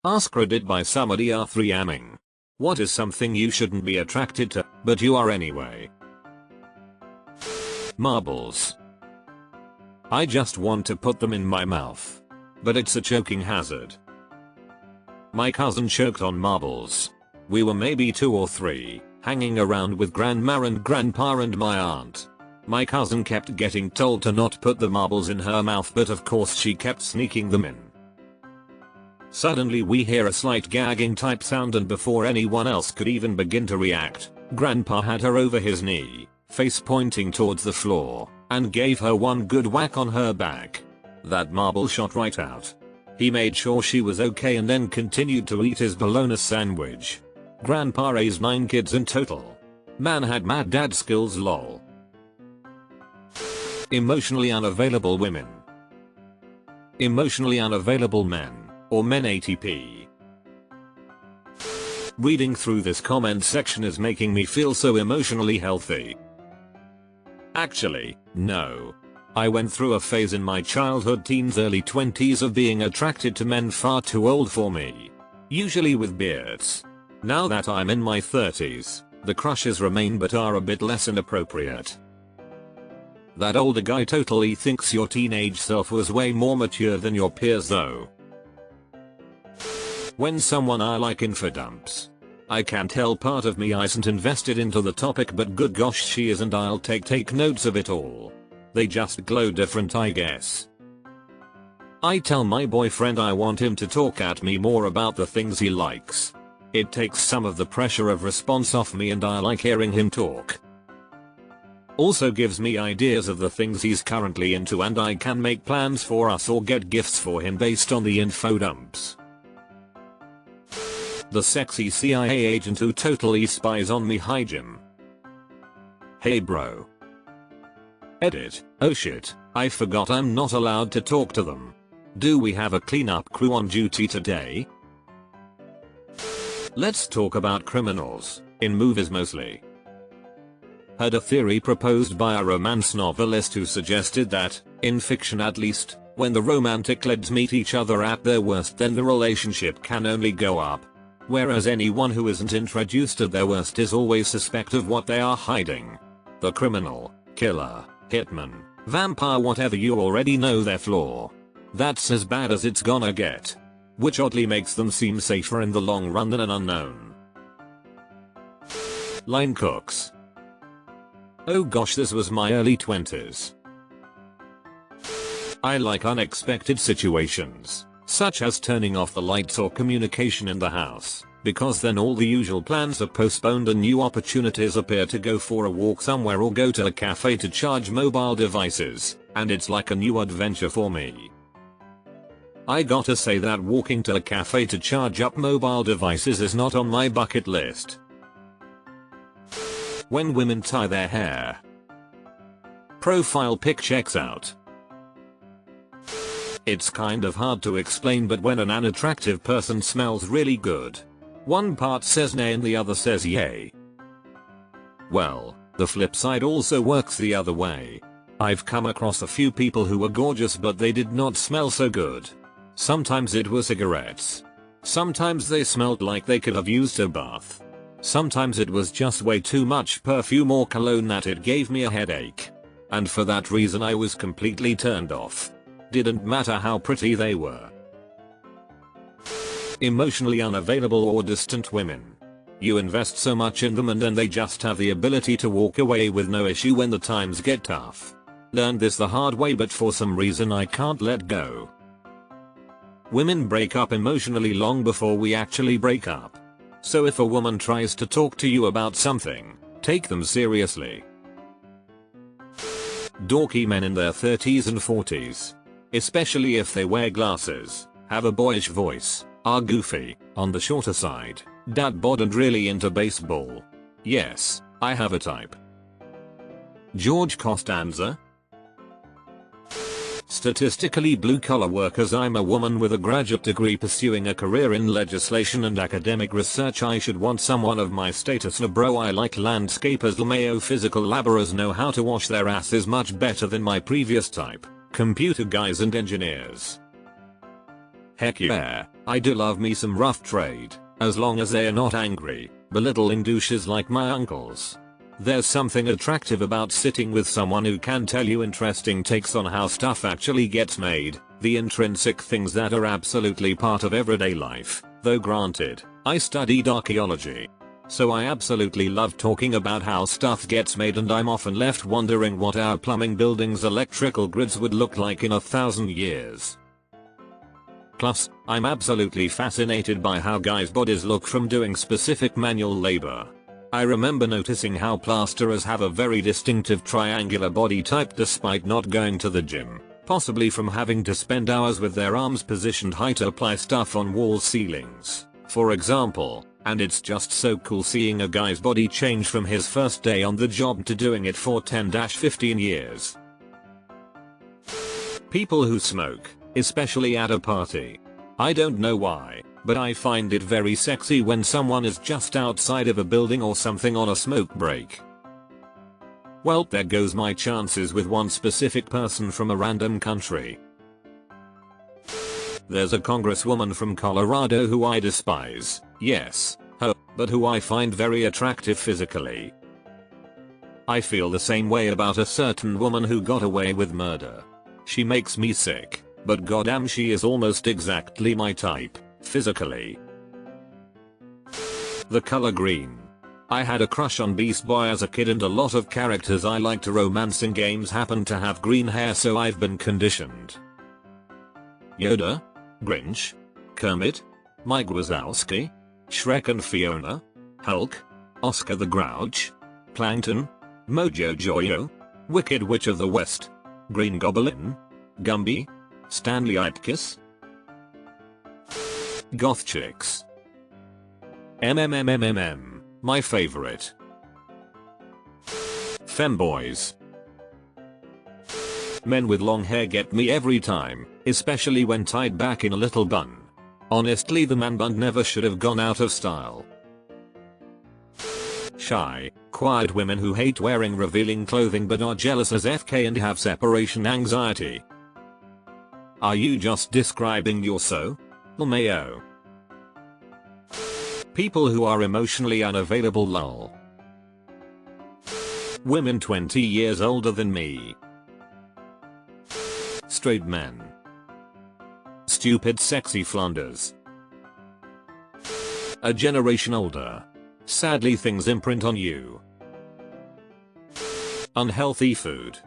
AskReddit by somebody R3aming. What is something you shouldn't be attracted to, but you are anyway? Marbles. I just want to put them in my mouth. But it's a choking hazard. My cousin choked on marbles. We were maybe 2 or 3, hanging around with grandma and grandpa and my aunt. My cousin kept getting told to not put the marbles in her mouth, but of course she kept sneaking them in. Suddenly we hear a slight gagging type sound, and before anyone else could even begin to react, grandpa had her over his knee, face pointing towards the floor, and gave her one good whack on her back. That marble shot right out. He made sure she was okay and then continued to eat his bologna sandwich. Grandpa raised 9 kids in total. Man had mad dad skills, lol. Emotionally unavailable women. Emotionally unavailable men, or men ATP. Reading through this comment section is making me feel so emotionally healthy. Actually, no. I went through a phase in my childhood, teens, early 20s of being attracted to men far too old for me. Usually with beards. Now that I'm in my 30s, the crushes remain but are a bit less inappropriate. That older guy totally thinks your teenage self was way more mature than your peers though. When someone I like infodumps. I can tell part of me isn't invested into the topic, but good gosh she is, and I'll take notes of it all. They just glow different, I guess. I tell my boyfriend I want him to talk at me more about the things he likes. It takes some of the pressure of response off me, and I like hearing him talk. Also gives me ideas of the things he's currently into, and I can make plans for us or get gifts for him based on the info dumps. The sexy CIA agent who totally spies on me. Hi Jim. Hey bro. Edit. Oh shit, I forgot I'm not allowed to talk to them. Do we have a cleanup crew on duty today? Let's talk about criminals, in movies mostly. Heard a theory proposed by a romance novelist who suggested that, in fiction at least, when the romantic leads meet each other at their worst, then the relationship can only go up. Whereas anyone who isn't introduced at their worst is always suspect of what they are hiding. The criminal, killer, hitman, vampire, whatever, you already know their flaw. That's as bad as it's gonna get. Which oddly makes them seem safer in the long run than an unknown. Line cooks. Oh gosh, this was my early 20s. I like unexpected situations, such as turning off the lights or communication in the house, because then all the usual plans are postponed and new opportunities appear to go for a walk somewhere or go to a cafe to charge mobile devices, and it's like a new adventure for me. I gotta say that walking to a cafe to charge up mobile devices is not on my bucket list. When women tie their hair. Profile pic checks out. It's kind of hard to explain, but when an unattractive person smells really good. One part says nay and the other says yay. Well, the flip side also works the other way. I've come across a few people who were gorgeous but they did not smell so good. Sometimes it was cigarettes. Sometimes they smelled like they could have used a bath. Sometimes it was just way too much perfume or cologne that it gave me a headache. And for that reason I was completely turned off. Didn't matter how pretty they were. Emotionally unavailable or distant women. You invest so much in them and then they just have the ability to walk away with no issue when the times get tough. Learned this the hard way, but for some reason I can't let go. Women break up emotionally long before we actually break up. So if a woman tries to talk to you about something, take them seriously. Dorky men in their 30s and 40s. Especially if they wear glasses, have a boyish voice, are goofy, on the shorter side, dad bod, and really into baseball. Yes, I have a type. George Costanza. Statistically blue-collar workers. I'm a woman with a graduate degree pursuing a career in legislation and academic research. I should want someone of my status. No bro, I like landscapers. LMAO physical laborers know how to wash their asses much better than my previous type. Computer guys and engineers. Heck yeah. I do love me some rough trade, as long as they are not angry, belittling douches like my uncles. There's something attractive about sitting with someone who can tell you interesting takes on how stuff actually gets made, the intrinsic things that are absolutely part of everyday life, though granted, I studied archaeology. So I absolutely love talking about how stuff gets made, and I'm often left wondering what our plumbing buildings' electrical grids would look like in 1,000 years. Plus, I'm absolutely fascinated by how guys' bodies look from doing specific manual labor. I remember noticing how plasterers have a very distinctive triangular body type despite not going to the gym, possibly from having to spend hours with their arms positioned high to apply stuff on wall ceilings, for example. And it's just so cool seeing a guy's body change from his first day on the job to doing it for 10-15 years. People who smoke, especially at a party. I don't know why, but I find it very sexy when someone is just outside of a building or something on a smoke break. Well, there goes my chances with one specific person from a random country. There's a congresswoman from Colorado who I despise, yes, her, but who I find very attractive physically. I feel the same way about a certain woman who got away with murder. She makes me sick, but goddamn she is almost exactly my type, physically. The color green. I had a crush on Beast Boy as a kid, and a lot of characters I like to romance in games happen to have green hair, so I've been conditioned. Yoda? Grinch? Kermit? Mike Wazowski? Shrek and Fiona? Hulk? Oscar the Grouch? Plankton? Mojo Jojo? Wicked Witch of the West? Green Goblin? Gumby? Stanley Ipkiss? Goth chicks. MMMMMM, my favorite. Femboys. Men with long hair get me every time, especially when tied back in a little bun. Honestly, the man bun never should have gone out of style. Shy, quiet women who hate wearing revealing clothing but are jealous as FK and have separation anxiety. Are you just describing your LMAO? People who are emotionally unavailable lol. Women 20 years older than me. Straight men. Stupid sexy Flanders. A generation older. Sadly things imprint on you. Unhealthy food.